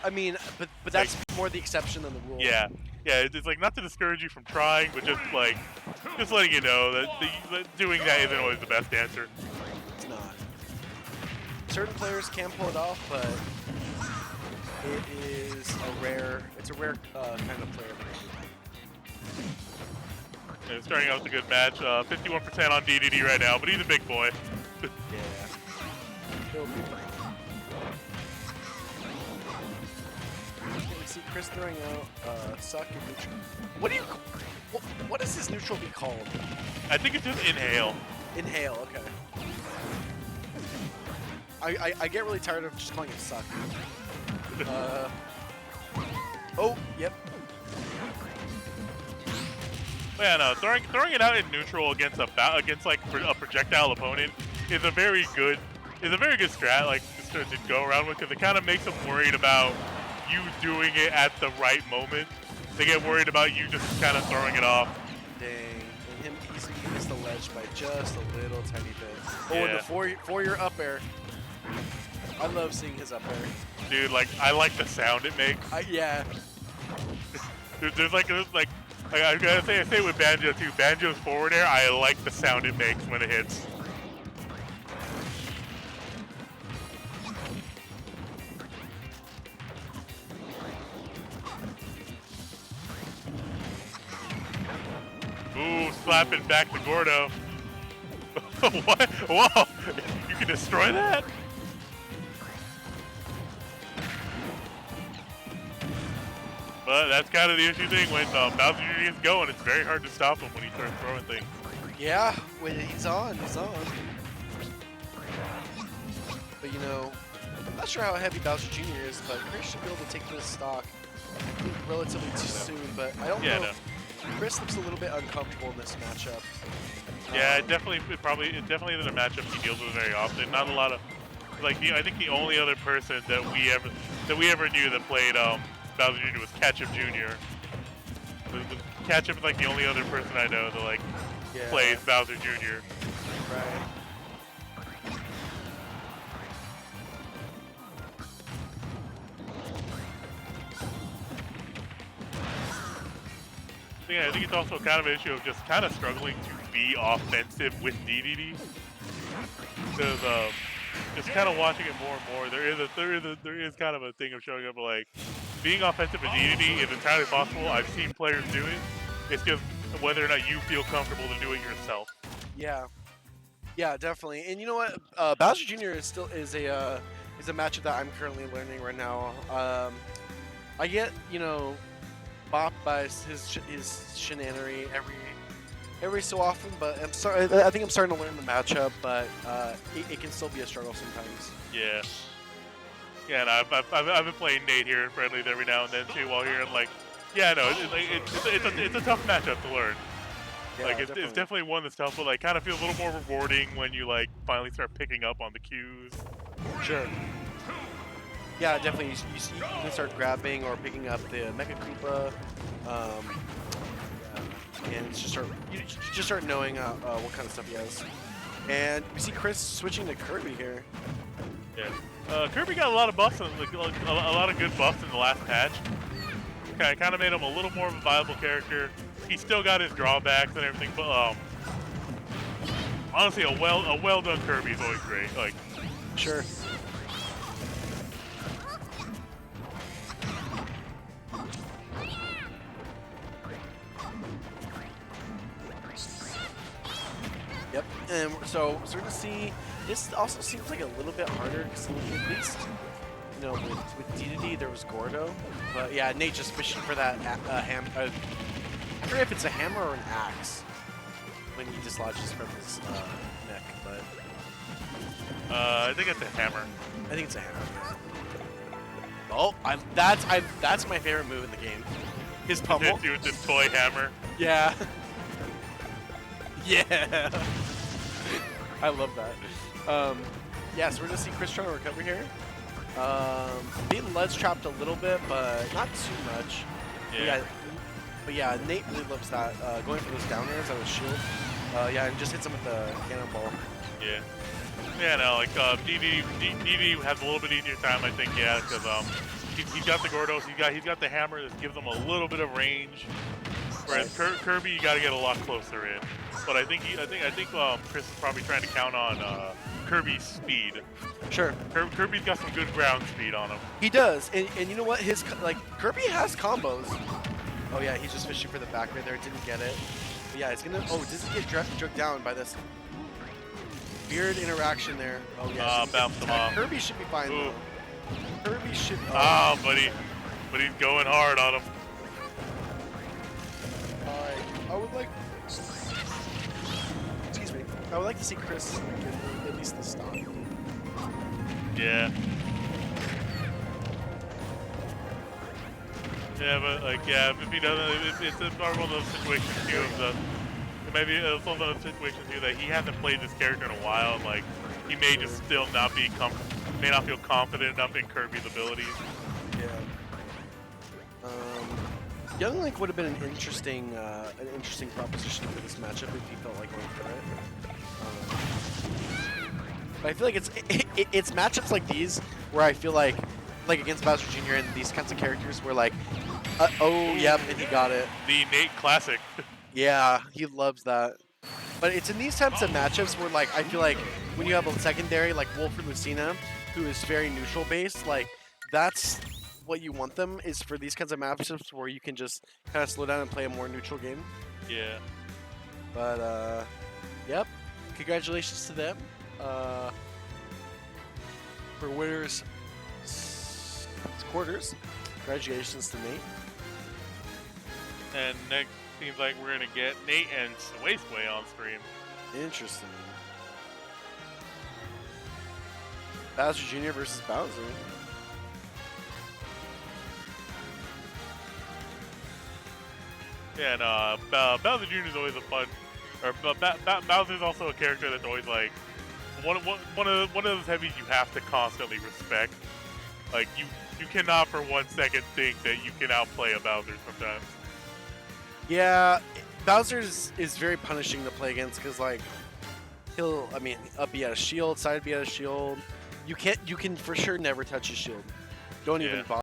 I mean, but that's like, more the exception than the rule. Yeah, yeah. It's like not to discourage you from trying, but just letting you know that doing that isn't always the best answer. It's not. Certain players can pull it off, but it's a rare kind of player. Yeah, starting out with a good match. 51% on Dedede right now, but he's a big boy. Yeah. We see Chris throwing out suck and neutral. What does this neutral be called? I think it's just inhale. Inhale, okay. I get really tired of just calling it suck. Oh, yep. Yeah, no, throwing it out in neutral against like a projectile opponent is a very good strat, like to go around with, because it kind of makes them worried about you doing it at the right moment. They get worried about you just kind of throwing it off. Dang, and him easily missed the ledge by just a little tiny bit. Oh, yeah. And the four-year up air. I love seeing his up air. Dude, like I like the sound it makes. Yeah. there's like I gotta say with Banjo too. Banjo's forward air, I like the sound it makes when it hits. Ooh, slapping back to Gordo. What? Whoa! You can destroy that? But that's kind of the issue thing when Bowser Jr. gets going. It's very hard to stop him when he starts throwing things. Yeah, when he's on, he's on. But you know, I'm not sure how heavy Bowser Jr. is, but Chris should be able to take this stock relatively too soon. But I don't know. No. Chris looks a little bit uncomfortable in this matchup. Yeah, it definitely isn't a matchup he deals with very often. Not a lot of I think the only other person that we ever knew that played Bowser Jr. was Ketchup Jr. Ketchup is like the only other person I know that plays Bowser Jr. Right. I think it's also kind of an issue of just kind of struggling to be offensive with Dedede. Because just kind of watching it more and more, there is kind of a thing of showing up like being offensive with Dedede is entirely possible. I've seen players do it. It's just whether or not you feel comfortable to do it yourself. Yeah. Yeah, definitely. And you know what? Bowser Jr. is a matchup that I'm currently learning right now. I get, bopped by his shenanery every so often, but I think I'm starting to learn the matchup, but it can still be a struggle sometimes. Yeah. Yeah, and I've been playing Nate here in friendlies every now and then too, while hearing it's a tough matchup to learn. Yeah, it's definitely one that's tough, but kind of feels a little more rewarding when you finally start picking up on the cues. Sure. Yeah, definitely. You can start grabbing or picking up the Mecha Koopa, and you just start knowing what kind of stuff he has. And we see Chris switching to Kirby here. Yeah, Kirby got a lot of buffs, a lot of good buffs in the last patch. Kind of made him a little more of a viable character. He still got his drawbacks and everything, but honestly, a well done Kirby is always great. Sure. Yep, and so we're gonna see. This also seems like a little bit harder because at least, with Dedede there was Gordo, but yeah, Nate just fishing for that I forget if it's a hammer or an axe when he dislodges from his neck, but I think it's a hammer. I think it's a hammer. Oh, that's my favorite move in the game. His pummel. With this toy hammer. Yeah. Yeah. I love that. Yeah, so we're gonna see Chris trying to recover here. Being ledge trapped a little bit, but not too much. Yeah. But yeah, Nate really loves that. Going for those down airs on his shield. Yeah, and just hits him with the cannonball. Yeah. Yeah, no, Dedede has a little bit easier time, I think, yeah, because he's got the Gordos. He's got the hammer that gives him a little bit of range. Whereas Kirby, you got to get a lot closer in. But I think Chris is probably trying to count on Kirby's speed. Sure. Kirby's got some good ground speed on him. He does, and you know what? His Kirby has combos. Oh yeah, he's just fishing for the back right there. Didn't get it. But yeah, it's gonna. Oh, does he get drugged down by this weird interaction there? Oh yeah. Bounced him off. Kirby should be fine though. Kirby should. Oh, buddy, but he's going hard on him. I would like. Excuse me. I would like to see Chris get at least the stock. Yeah. Yeah, but if he doesn't, it's one of those situations too. Maybe it's one of those situations too that he hasn't played this character in a while, and like he may just still not be may not feel confident enough in Kirby's abilities. Yeah. Young Link would have been an interesting proposition for this matchup if he felt like going for it. But I feel like it's matchups like these where I feel like against Bowser Jr. and these kinds of characters where like, oh yep, and he got it. The Nate classic. Yeah, he loves that. But it's in these types of matchups where like I feel like when you have a secondary like Wolf or Lucina, who is very neutral based, like that's what you want them is for these kinds of matchups where you can just kind of slow down and play a more neutral game. Yeah. But yep, congratulations to them. For winners quarters, congratulations to Nate. And next seems like we're gonna get Nate and Sway on stream. Interesting. Bowser Jr. versus Bowser. Yeah, and Bowser Jr. is always a fun. Or Bowser's also a character that's always like one of those heavies you have to constantly respect. Like you cannot for 1 second think that you can outplay a Bowser sometimes. Yeah, Bowser is very punishing to play against because like up be out of shield, side be out of shield. You can for sure never touch his shield. Don't even bother.